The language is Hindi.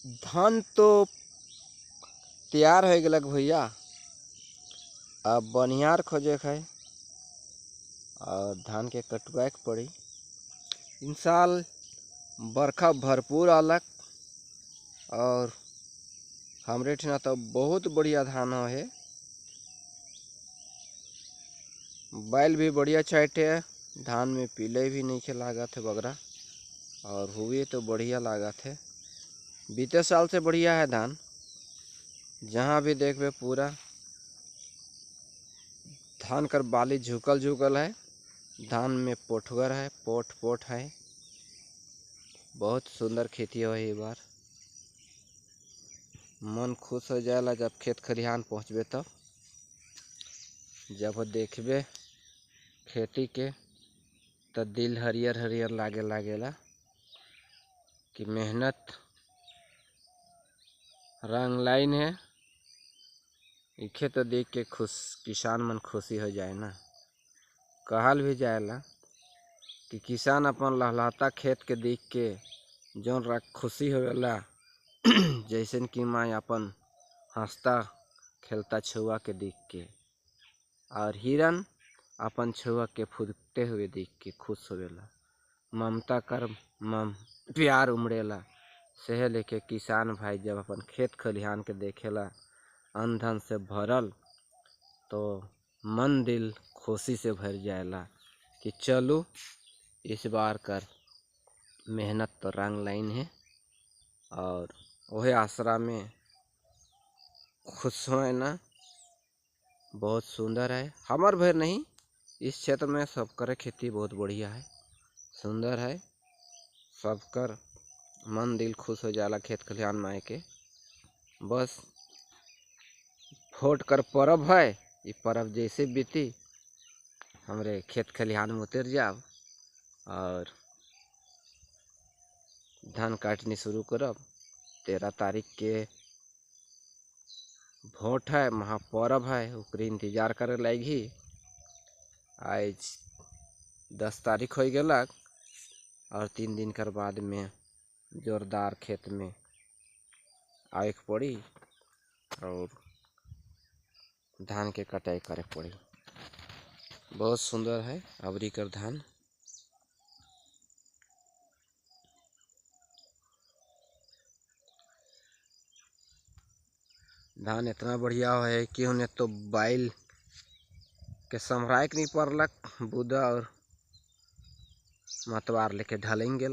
धान तो तैयार हो गलक भैया। अब बनिहार खोजे है और धान के कटवाए के पड़ी। इन साल बरखा भरपूर आलक और हमरे ठिना तो बहुत बढ़िया धान है। बैल भी बढ़िया चाटे है, धान में पीले भी नहीं लागत है बगरा, और हुए तो बढ़िया लागत है। बीते साल से बढ़िया है धान, जहाँ भी देखबे पूरा धान कर बाली झुकल झुकल है। धान में पोठगर है, पोठ पोठ है। बहुत सुंदर खेती हो ये बार। मन खुश हो जाएला जब खेत खलिहान पहुँचबे तब। जब देखबे खेती के तो दिल हरियर हरियर लागेला कि मेहनत रंग लाइन है। इखे तो देख के किसान मन खुशी हो जाए ना। कहल भी जाएला कि किसान अपन लहलहाता खेत के देख के जौन खुशी होवेला जैसे कि माँ अपन हंसता खेलता छुआ के देख के, और हिरन अपन छुआ के फुदकते हुए देख के खुश होवेला। ममता कर प्यार उमड़ेला। सेह लेके किसान भाई जब अपन खेत खलिहान के देखेला अन्न धन से भरल, तो मन दिल खुशी से भर जाएला कि चलो इस बार कर मेहनत तो रंग लाइन है। और वही आसरा में खुश होए ना। बहुत सुंदर है। हमार भर नहीं, इस क्षेत्र में सबकर खेती बहुत बढ़िया है, सुंदर है। सबकर मन दिल खुश हो जाला खेत खलिहान माए के। बस फोट कर परब है, ये परब जैसे बीती हमरे खेत खलिहान में उतर जाब और धान काटनी शुरू करब। 13 तारीख के भोट है, महापर्व है, ओकरे इंतजार करे लागी। आज 10 तारीख हो गलक और 3 दिन कर बाद में जोरदार खेत में आए के पड़ी और धान के कटाई करे पड़ी। बहुत सुंदर है अबरी कर धान। धान इतना बढ़िया है कि उन्हें तो बैल के समराए के नहीं पड़लक। बुदा और मतवार लेके ढलेंगे।